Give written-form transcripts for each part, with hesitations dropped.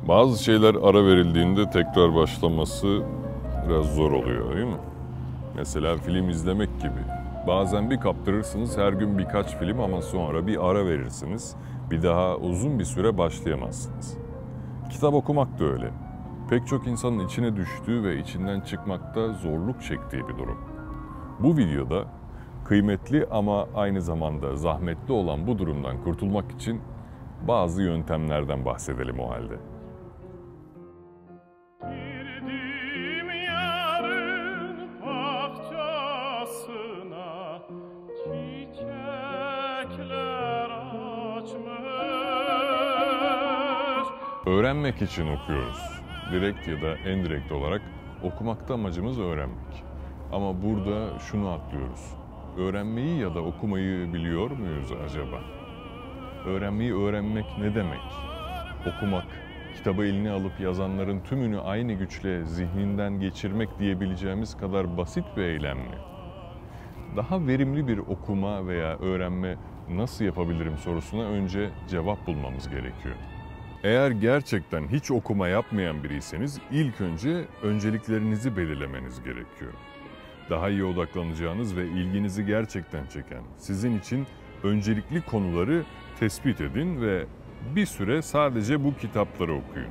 Bazı şeyler ara verildiğinde tekrar başlaması biraz zor oluyor, değil mi? Mesela film izlemek gibi. Bazen bir kaptırırsınız, her gün birkaç film ama sonra bir ara verirsiniz. Bir daha uzun bir süre başlayamazsınız. Kitap okumak da öyle. Pek çok insanın içine düştüğü ve içinden çıkmakta zorluk çektiği bir durum. Bu videoda kıymetli ama aynı zamanda zahmetli olan bu durumdan kurtulmak için bazı yöntemlerden bahsedelim o halde. Girdim yarın bahçesine, çiçekler açmış. Öğrenmek için okuyoruz. Direkt ya da endirekt olarak okumakta amacımız öğrenmek. Ama burada şunu atlıyoruz. Öğrenmeyi ya da okumayı biliyor muyuz acaba? Öğrenmeyi öğrenmek ne demek? Okumak, kitabı eline alıp yazanların tümünü aynı güçle zihninden geçirmek diyebileceğimiz kadar basit bir eylem mi? Daha verimli bir okuma veya öğrenme nasıl yapabilirim sorusuna önce cevap bulmamız gerekiyor. Eğer gerçekten hiç okuma yapmayan biriyseniz ilk önce önceliklerinizi belirlemeniz gerekiyor. Daha iyi odaklanacağınız ve ilginizi gerçekten çeken, sizin için öncelikli konuları tespit edin ve bir süre sadece bu kitapları okuyun.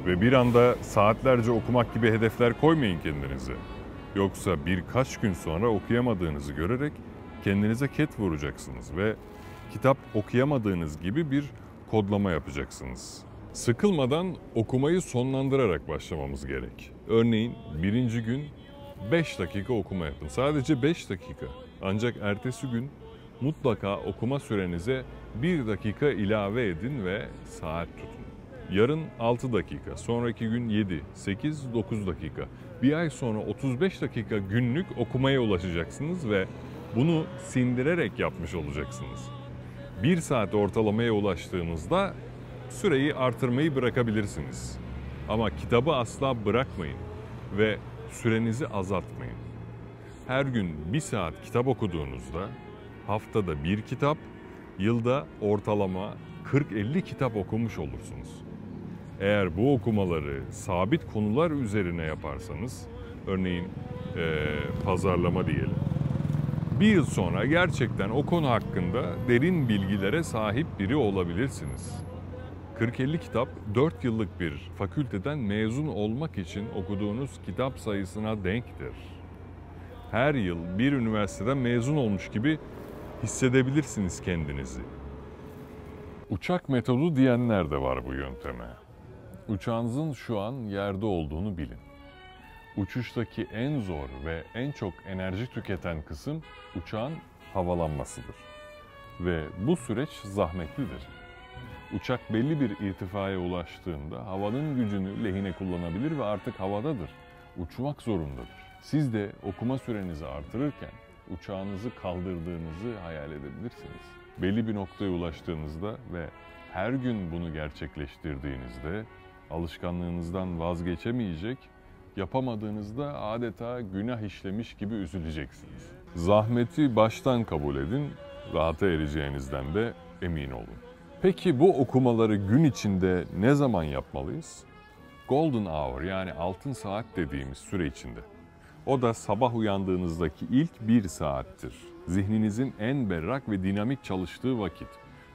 Ve bir anda saatlerce okumak gibi hedefler koymayın kendinize. Yoksa birkaç gün sonra okuyamadığınızı görerek kendinize ket vuracaksınız ve kitap okuyamadığınız gibi bir kodlama yapacaksınız. Sıkılmadan okumayı sonlandırarak başlamamız gerek. Örneğin birinci gün 5 dakika okuma yapın. Sadece 5 dakika. Ancak ertesi gün mutlaka okuma sürenize 1 dakika ilave edin ve saat tutun. Yarın 6 dakika, sonraki gün 7, 8, 9 dakika. Bir ay sonra 35 dakika günlük okumaya ulaşacaksınız ve bunu sindirerek yapmış olacaksınız. 1 saat ortalamaya ulaştığınızda süreyi artırmayı bırakabilirsiniz. Ama kitabı asla bırakmayın ve sürenizi azaltmayın. Her gün 1 saat kitap okuduğunuzda haftada 1 kitap, yılda ortalama 40-50 kitap okumuş olursunuz. Eğer bu okumaları sabit konular üzerine yaparsanız, örneğin pazarlama diyelim, bir yıl sonra gerçekten o konu hakkında derin bilgilere sahip biri olabilirsiniz. 40-50 kitap 4 yıllık bir fakülteden mezun olmak için okuduğunuz kitap sayısına denktir. Her yıl bir üniversiteden mezun olmuş gibi hissedebilirsiniz kendinizi. Uçak metodu diyenler de var bu yönteme. Uçağınızın şu an yerde olduğunu bilin. Uçuştaki en zor ve en çok enerji tüketen kısım uçağın havalanmasıdır. Ve bu süreç zahmetlidir. Uçak belli bir irtifaya ulaştığında havanın gücünü lehine kullanabilir ve artık havadadır. Uçmak zorundadır. Siz de okuma sürenizi artırırken uçağınızı kaldırdığınızı hayal edebilirsiniz. Belli bir noktaya ulaştığınızda ve her gün bunu gerçekleştirdiğinizde alışkanlığınızdan vazgeçemeyecek, yapamadığınızda adeta günah işlemiş gibi üzüleceksiniz. Zahmeti baştan kabul edin, rahata ereceğinizden de emin olun. Peki bu okumaları gün içinde ne zaman yapmalıyız? Golden hour yani altın saat dediğimiz süre içinde. O da sabah uyandığınızdaki ilk 1 saattir. Zihninizin en berrak ve dinamik çalıştığı vakit.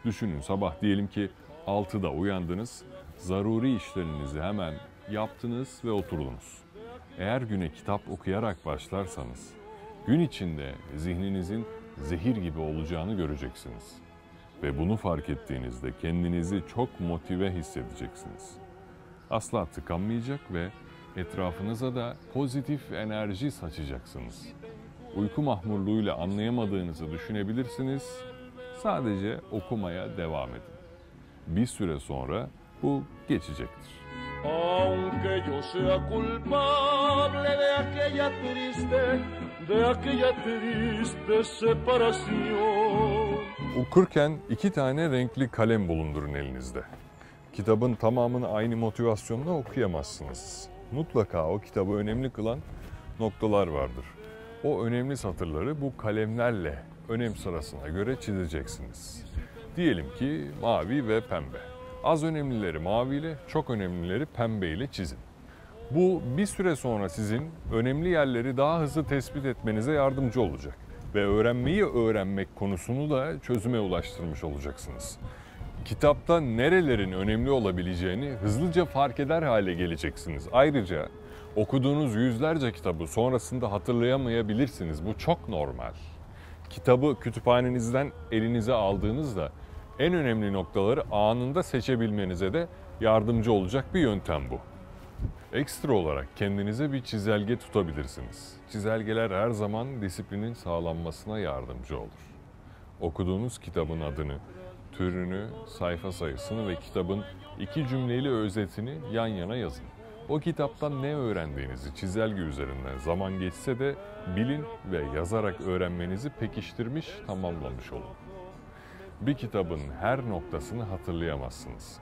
Düşünün sabah diyelim ki 6'da uyandınız, zaruri işlerinizi hemen yaptınız ve oturdunuz. Eğer güne kitap okuyarak başlarsanız, gün içinde zihninizin zehir gibi olacağını göreceksiniz. Ve bunu fark ettiğinizde kendinizi çok motive hissedeceksiniz. Asla tıkanmayacak ve etrafınıza da pozitif enerji saçacaksınız. Uyku mahmurluğuyla anlayamadığınızı düşünebilirsiniz. Sadece okumaya devam edin. Bir süre sonra bu geçecektir. Aunque yo sea culpable de aquella triste separación. Okurken 2 tane renkli kalem bulundurun elinizde. Kitabın tamamını aynı motivasyonla okuyamazsınız. Mutlaka o kitabı önemli kılan noktalar vardır. O önemli satırları bu kalemlerle önem sırasına göre çizeceksiniz. Diyelim ki mavi ve pembe. Az önemlileri maviyle, çok önemlileri pembeyle çizin. Bu bir süre sonra sizin önemli yerleri daha hızlı tespit etmenize yardımcı olacak. Ve öğrenmeyi öğrenmek konusunu da çözüme ulaştırmış olacaksınız. Kitapta nerelerin önemli olabileceğini hızlıca fark eder hale geleceksiniz. Ayrıca okuduğunuz yüzlerce kitabı sonrasında hatırlayamayabilirsiniz. Bu çok normal. Kitabı kütüphanenizden elinize aldığınızda en önemli noktaları anında seçebilmenize de yardımcı olacak bir yöntem bu. Ekstra olarak kendinize bir çizelge tutabilirsiniz. Çizelgeler her zaman disiplinin sağlanmasına yardımcı olur. Okuduğunuz kitabın adını, türünü, sayfa sayısını ve kitabın 2 cümleli özetini yan yana yazın. O kitaptan ne öğrendiğinizi çizelge üzerinden zaman geçse de bilin ve yazarak öğrenmenizi pekiştirmiş, tamamlamış olun. Bir kitabın her noktasını hatırlayamazsınız.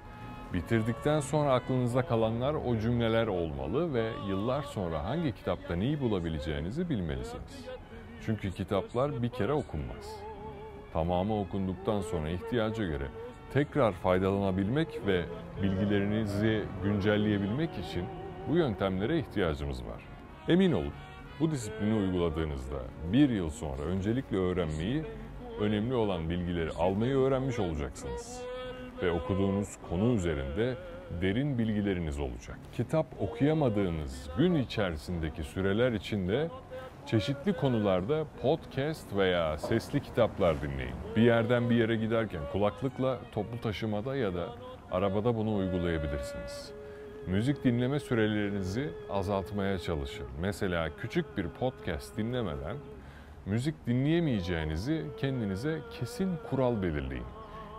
Bitirdikten sonra aklınızda kalanlar o cümleler olmalı ve yıllar sonra hangi kitapta neyi bulabileceğinizi bilmelisiniz. Çünkü kitaplar bir kere okunmaz. Tamamı okunduktan sonra ihtiyaca göre tekrar faydalanabilmek ve bilgilerinizi güncelleyebilmek için bu yöntemlere ihtiyacımız var. Emin olun, bu disiplini uyguladığınızda bir yıl sonra öncelikle öğrenmeyi, önemli olan bilgileri almayı öğrenmiş olacaksınız. Ve okuduğunuz konu üzerinde derin bilgileriniz olacak. Kitap okuyamadığınız gün içerisindeki süreler içinde çeşitli konularda podcast veya sesli kitaplar dinleyin. Bir yerden bir yere giderken kulaklıkla toplu taşımada ya da arabada bunu uygulayabilirsiniz. Müzik dinleme sürelerinizi azaltmaya çalışın. Mesela küçük bir podcast dinlemeden müzik dinleyemeyeceğinizi kendinize kesin kural belirleyin.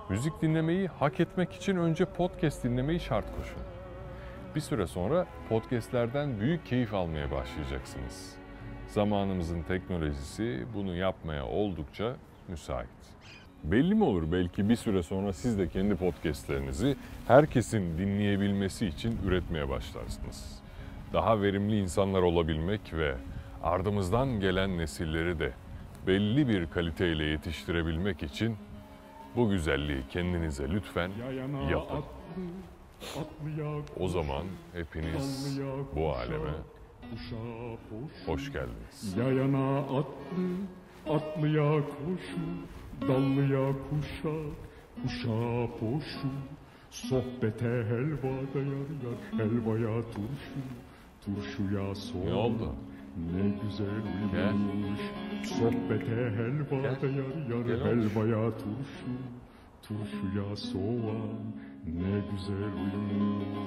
Müzik dinlemeyi hak etmek için önce podcast dinlemeyi şart koşun. Bir süre sonra podcastlerden büyük keyif almaya başlayacaksınız. Zamanımızın teknolojisi bunu yapmaya oldukça müsait. Belli mi olur, belki bir süre sonra siz de kendi podcastlerinizi herkesin dinleyebilmesi için üretmeye başlarsınız. Daha verimli insanlar olabilmek ve ardımızdan gelen nesilleri de belli bir kaliteyle yetiştirebilmek için bu güzelliği kendinize lütfen yapın. O zaman hepiniz bu aleme hoş geldiniz. Yayana atlı, atlıya koşu, dallıya kuşak, kuşa poşu. Sohbete helva da yar yar, helvaya turşu, turşuya soğan. Ne oldu? Ne güzel uyumuş. Sohbete helva da yar yar, helvaya turşu, turşuya soğan. Ne güzel uyumuş.